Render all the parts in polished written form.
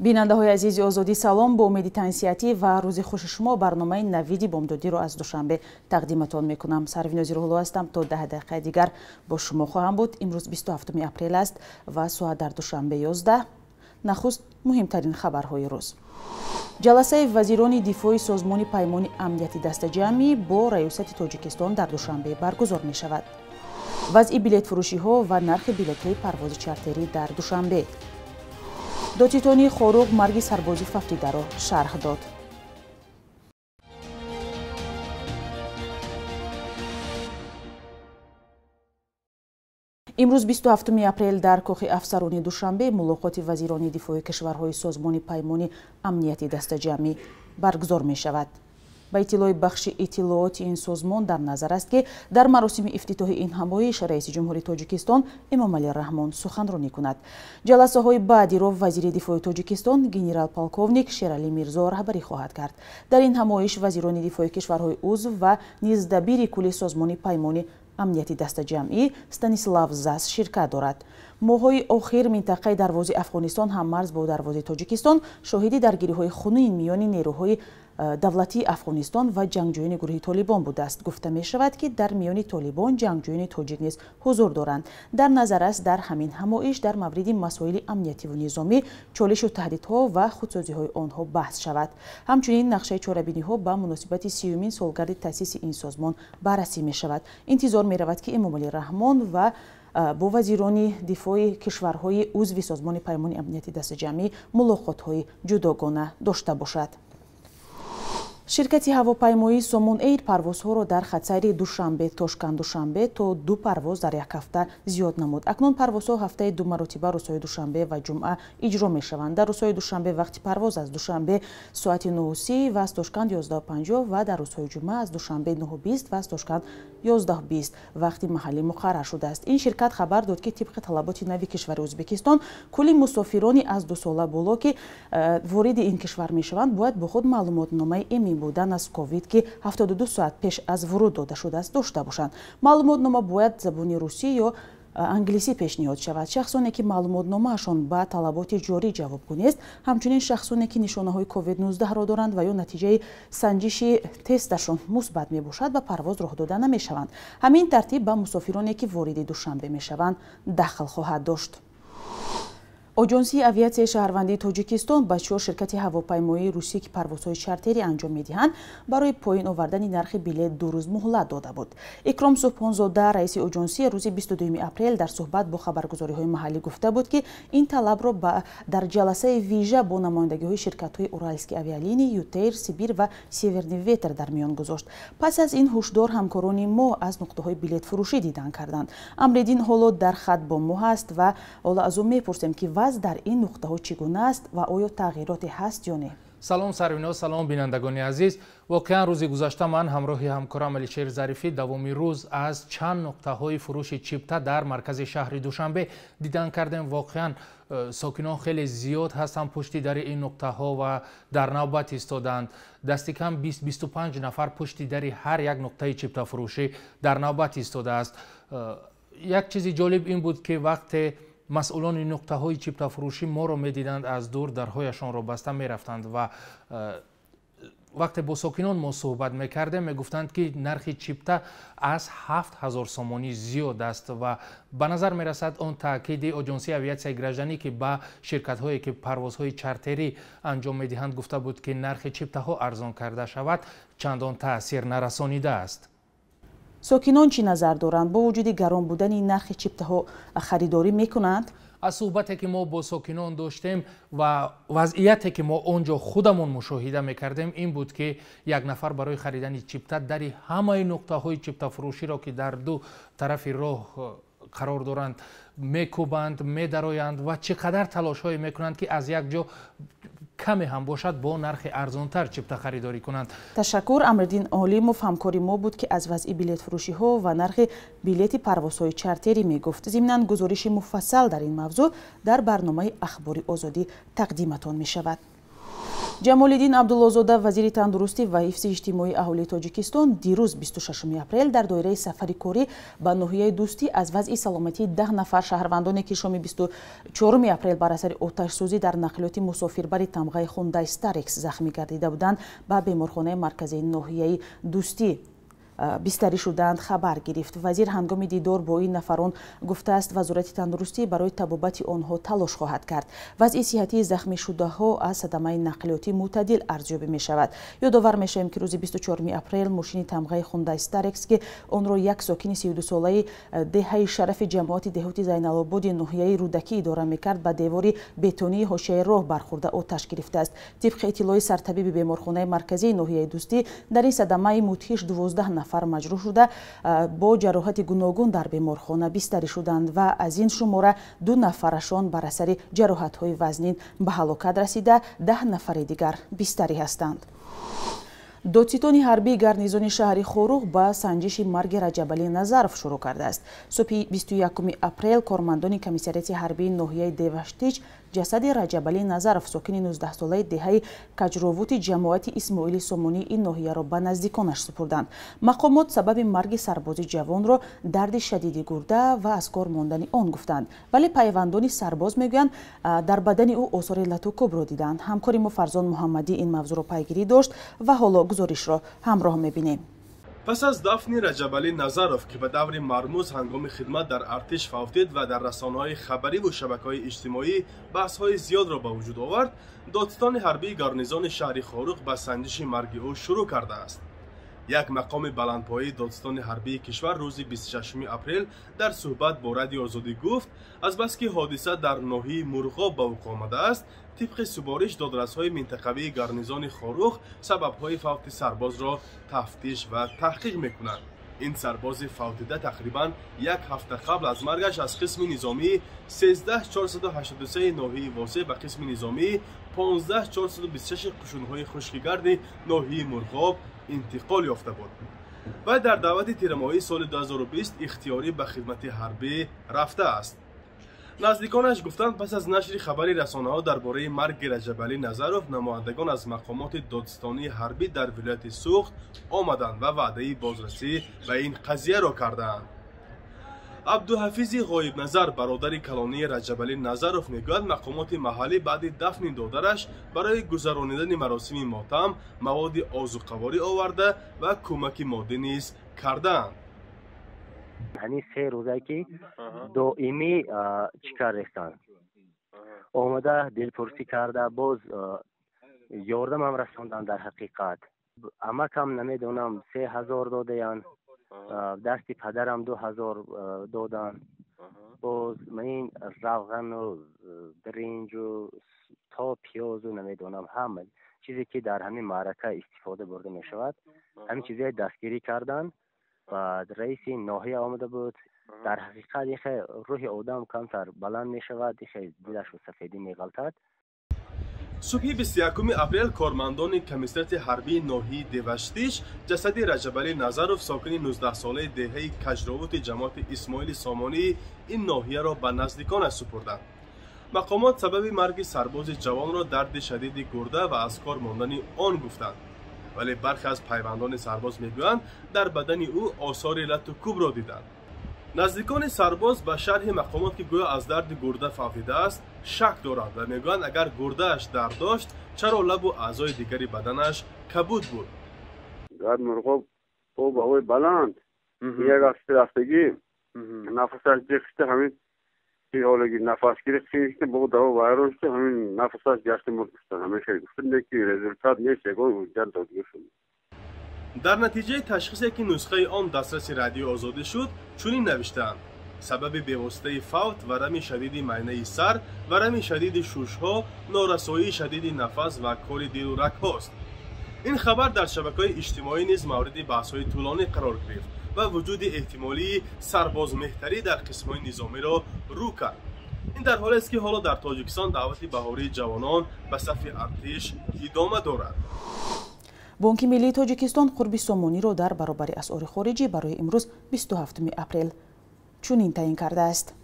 бинандаҳои азизи озодӣ салом. Бо умеди тансиятӣ ва рӯзи хуши шумо барномаи навиди бомдодиро аз Душанбе тақдиматон мекунам. Сарвинози Рӯҳулло ҳастам. То 10 дақиқаи дигар бо шумо хоҳам буд. имрӯз 27 апрел аст ва соат дар Душанбе 11. нахуст муҳимтарин хабарҳои рӯз. ҷаласаи вазирони дифои созмони паймони амнияти дастаҷамъӣ бо раёсати Тоҷикистон дар Душанбе баргузор мешавад. вазъи билетфурӯшиҳо ва нархи билетҳои парвози чартерӣ дар Душанбе. додситонии Хоруғ марги сарбози фавридаро шарҳ дод. имрӯз 27 апрел дар кӯхи афсарони Душанбе мулоқоти вазирони дифои кишварҳои созмони паймони амнияти дастаҷамъӣ баргузор мешавад. ба иттилои бахши иттилооти ин созмон дар назар аст ки дар маросими ифтитоҳи ин ҳамоиш раиси ҷумҳури Тоҷикистон Эмомалӣ Раҳмон суханронӣ кунад. ҷаласаҳои баъдиро вазири дифои Тоҷикистон генерал-полковник Шералӣ Мирзо раҳбарӣ хоҳад кард. дар ин ҳамоиш вазирони дифои кишварҳои узв ва низ дабири кулли созмони паймони амнияти дастаҷамъӣ Станислав Зас ширкат дорад. моҳҳои охир минтақаи дарвози Афғонистон ҳам марз бо дарвози Тоҷикистон шоҳиди даргириҳои хунин миёни нерӯҳои давлатии Афғонистон ва ҷангҷӯёни гурӯҳи Толибон будааст. гуфта мешавад ки дар миёни Толибон ҷангҷӯёни тоҷик низ ҳузур доранд. дар назар аст дар ҳамин ҳамоиш дар мавриди масоили амниятиву низомӣ, чолишу таҳдидҳо ва худсозиҳои онҳо баҳс шавад. ҳамчунин нақшаи чорабиниҳо ба муносибати 30-юмин солгарди таъсиси ин созмон баррасӣ мешавад. интизор меравад ки Эмомалӣ Раҳмон ва бо вазирони дифои кишварҳои узви созмони паймони амнияти дастаҷамъӣ мулоқотҳои ҷудогона дошта бошад. ширкати ҳавопаймоӣ Сомон Эйр парвозҳоро дар хатсайри Душанбе-Тошкан-Душанбе то 2 парвоз дар як ҳафта зиёд намуд. акнун парвозҳо ҳафтаи 2 маротиба рӯзҳои Душанбе ва ҷумъа иҷро мешаванд. дар рӯзҳои Душанбе вақти парвоз аз Душанбе соати 9:30 ва аз Тошкан 11:50 ва дар рӯзҳои ҷумъа аз Душанбе 9:20 ва аз Тошкан 11:20 вақти маҳаллӣ муқаррар шудааст. ин ширкат хабар дод ки тибқи талаботи нави кишвари Ӯзбекистон кулли мусофирони аз 2 сола боло ки вориди ин кишвар мешаванд бояд бо худ маълумотномаи эмин будан аз ковид ки 72 соат пеш аз вуруд дода шудааст дошта бошанд. маълумотнома бояд забони русӣ ё англисӣ пешниҳод шавад. шахсоне ки маълумотномаашон ба талаботи ҷорӣ ҷавобгӯ нест, ҳамчунин шахсоне ки нишонаҳои COVID-19-ро доранд ва ё натиҷаи санҷиши тесташон мусбат мебошад ба парвоз роҳ дода намешаванд. ҳамин тартиб ба мусофироне ки вориди Душанбе мешаванд дахл хоҳад дошт. оҷонсии авиатсияи шаҳрвандии Тоҷикистон ба 4 ширкати ҳавопаймоии русӣ ки парвозҳои чартерӣ анҷом медиҳанд барои поин овардани нархи билет 2 рӯз муҳлат дода буд. Икром Субҳонзода раиси оҷонсия рӯзи 22 апрел дар суҳбат бо хабаргузориҳои маҳаллӣ гуфта буд ки ин талабро дар ҷаласаи вижа бо намояндагиҳои ширкатҳои Уральские авиалинии, Ютейр, Сибир ва Северный ветер дар миён гузошт. пас аз ин ҳушдор ҳамкорони мо аз нуқтаҳои билетфурӯшӣ дидан карданд. Амридин ҳоло дар хат бо мо ҳаст ва ҳоло аз ӯ мепурсем ки вазъ дар ин нуқтаҳо чӣ гуна аст ва оё тағйироте ҳаст ё не? салом сарвино, салом бинандагони азиз. воқеан рӯзи гузашта ман ҳамроҳи ҳамкорам Алишер Зарифӣ давоми рӯз аз чанд нуқтаҳои фурӯши чипта дар маркази шаҳри Душанбе дидан кардем. воқеан сокинон хеле зиёд ҳастанд пушти дари ин нуқтаҳо ва дар навбат истоданд. дасти кам 20-25 нафар пушти дари ҳар як нуқтаи чиптафурӯшӣ дар навбат истодааст. як чизи ҷолиб ин буд ки вақте масъулони нуқтаҳои чиптафурӯшӣ моро медиданд аз дур дарҳояшонро баста мерафтанд ва вақте бо сокинон мо суҳбат мекардем мегуфтанд ки нархи чипта аз 7000 сомонӣ зиёд аст ва ба назар мерасад он таъкиди оҷонсии авиатсияи гражданӣ ки ба ширкатҳое ки парвозҳои чартерӣ анҷом медиҳанд гуфта буд ки нархи чиптаҳо арзон карда шавад чандон таъсир нарасонидааст. сокинон чӣ назар доранд? бо вуҷуди гарон будани нархи чиптаҳо харидорӣ мекунанд? аз суҳбате ки мо бо сокинон доштем ва вазъияте ки мо онҷо худамон мушоҳида мекардем ин буд ки як нафар барои харидани чипта дари ҳамаи нуқтаҳои чиптафурӯширо ки дар ду тарафи роҳ қарор доранд мекӯбанд, медароянд ва чӣ қадар талошҳое мекунанд ки аз як ҷо каме ҳам бошад бо нархи арзонтар чипта харидорӣ кунанд. ташаккур. Амридин Олимов ҳамкори мо буд ки аз вазъи билетфурӯшиҳо ва нархи билети парвозҳои чартерӣ мегуфт. зимнан гузориши муфассал дар ин мавзӯъ дар барномаи ахбори озодӣ тақдиматон мешавад. ҷамолиддин абдуллозода вазири тандурустӣ ва ҳифзи иҷтимоии аҳолии Тоҷикистон дирӯз 26 апрел дар доираи сафари корӣ ба ноҳияи Дӯстӣ аз вазъи саломатии 10 нафар шаҳрвандоне ки шоми 24 апрел бар асари оташсӯзӣ дар нақлиёти мусофирбари тамғаи Hyundai Starex захмӣ гардида буданд ба беморхонаи марказии ноҳияи Дӯстӣ бистарӣ шуданд хабар гирифт. Вазир ҳангоми дидор бо ин нафарон гуфтааст вазорати тандурустӣ барои табобати онҳо талош хоҳад кард. Вазъи сиҳатии захмишудаҳо аз садамаи нақлиётӣ мӯътадил арзёбӣ мешавад. ёдовар мешавем ки рӯзи 24 апрел мошини тамғаи Hyundai Starex ки онро як сокини 32-солаи деҳаи шарафи ҷамоати деҳоти Зайналободи ноҳияи Рӯдакӣ идора мекард ба девори бетонии ҳошияи роҳ бархӯрда оташ гирифтааст. тибқи иттилои сартабиби беморхонаи марказии ноҳияи Дӯстӣ дар ин садамаи мудҳиш 12 нафар маҷрӯҳ шуда бо ҷароҳати гуногун дар беморхона бистарӣ шуданд ва аз ин шумора 2 нафарашон бар асари ҷароҳатҳои вазнин ба ҳалокат расида, 10 нафари дигар бистарӣ ҳастанд. додситонии ҳарбии гарнизони шаҳри Хоруғ ба санҷиши марги Раҷабалӣ Назаров шурӯъ кардааст. Субҳи 21 апрел кормандони комиссарияти ҳарбии ноҳияи Деваштич ҷасади Раҷабалӣ Назаров сокини 19-солаи деҳаи Каҷровути ҷамоати Исмоили Сомонии ин ноҳияро ба наздиконаш супурданд. Мақомот сабаби марги сарбози ҷавонро дарди шадиди гурда ва аз кор мондани он гуфтанд, вале пайвандони сарбоз мегӯянд дар бадани ӯ осори латукубро диданд. ҳамкори мо Фарзон Муҳаммадӣ ин мавзӯъро пайгирӣ дошт ва ҳоло гузоришро ҳамроҳ мебинем. пас аз дафни Раҷабалӣ Назаров ки ба даври мармӯз ҳангоми хидмат дар артиш фавтид ва дар расонаҳои хабариву шабакаҳои иҷтимоӣ баҳсҳои зиёдро ба вуҷуд овард, додситони ҳарбии гарнизони шаҳри Хоруғ ба санҷиши марги ӯ шурӯъ кардааст. як мақоми баландпояи додситони ҳарбии кишвар рӯзи 26 апрел дар суҳбат бо Радиои Озодӣ гуфт, азбаски ҳодиса дар ноҳияи Мурғоб ба вуқӯъ омадааст, тибқи супориш додрасҳои минтақавии гарнизони Хоруғ сабабҳои фавти сарбозро тафтиш ва таҳқиқ мекунанд. ин сарбози фавтида тақрибан як ҳафта қабл аз маргаш аз қисми низомии 13483 ноҳияи восеъ ба қисми низомии 15426 қушунҳои хушкигарди ноҳияи Мурғоб интиқол ёфта буд. вай дар давати тирамоҳии соли 2020 ихтиёрӣ ба хидмати ҳарбӣ рафтааст. наздиконаш гуфтанд пас аз нашри хабари расонаҳо дар бораи марги Раҷабалӣ Назаров намояндагон аз мақомоти додситонии ҳарбӣ дар вилояти Суғд омаданд ва ваъдаи бозрасӣ ба ин қазияро кардаанд. абдуҳафизи ғоибназар бародари калонии Раҷабалӣ Назаров мегӯяд мақомоти маҳаллӣ баъди дафни додараш барои гузаронидани маросими мотам маводи озуқаворӣ оварда ва кӯмаки моддӣ низ кардаанд. ҳамин 3 рӯзае ки доимӣ чикар рехтанд омада дилпурсӣ карда боз ёрдамам расонданд. дар ҳақиқат амакам намедонам 3000 додаянд, дасти падарам 2000 доданд. боз ман равғану бринҷу то пиёзу намедонам ҳама чизе ки дар ҳамин маърака истифода бурда мешавад ҳамин чизеро дастгирӣ карданд. بعد رئیس ناحیه آمده بود. در حقیقت یه روح آدم کمتر بلند می شود، یه دلش و سفیدی می غلطد. صبح 21 اپریل کارمندان کمیسیت حربی ناحیه دیوشتیش جسد رجبالی نظروف ساکن 19 ساله دهه کجراوت جماعت اسماعیل سامانی این ناحیه را به نزدیکانش سپردند. مقامات سبب مرگ سرباز جوان را درد شدید گرده و از کار ماندن آن گفتند. ولی برخی از پیوندان سرباز میگویند در بدن او آثار لط و کوب را دیدند. نزدیکان سرباز به شرح مقامات که گویا از درد گرده فوتیده است شک دارند و میگویند اگر گرده‌اش درد داشت چرا لب و اعضای دیگری بدنش کبود بود. در مرغوب او به هوای بلند یک رفتگی نفسش گرفته، همین که حالگی نفس گرفته بود دو وایرون شده، همین نفسش گشته مرد شده. همیشه گفتند که رزولتات نیست گفت جلد دادگیر شد. در نتیجه تشخیصی که نسخه آن دسترس رادیو آزاده شد چنین نوشتند: سبب بی‌واسطه فوت ورم شدید معاینه سر، ورم شدید شش‌ها، نارسایی شدید نفس و کار دل و رگ هاست. این خبر در شبکه‌های اجتماعی نیز مورد بحث‌های طولانی قرار گرفت و وجود احتمالی سرباز مهتری در قسم‌های نظامی را رو کرد. این در حالی است که حالا در تاجیکستان دعوت بهاری جوانان به صف ارتش ادامه دارد. بانک ملی تاجیکستان قربی سومانی را در برابر اسعار خارجی برای امروز 27 اپریل چنین تعیین کرده است.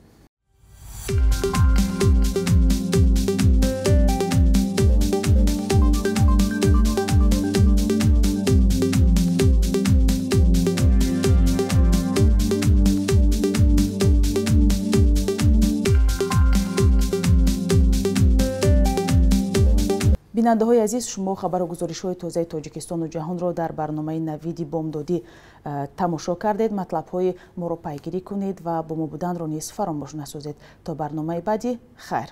бинандаҳои азиз, шумо хабару гузоришҳои тозаи Тоҷикистону ҷаҳонро дар барномаи Навиди бомдодӣ тамошо кардед. Матлабҳои моро пайгирӣ кунед ва бо мо буданро низ фаромӯш насозед. То барномаи баъди, хайр.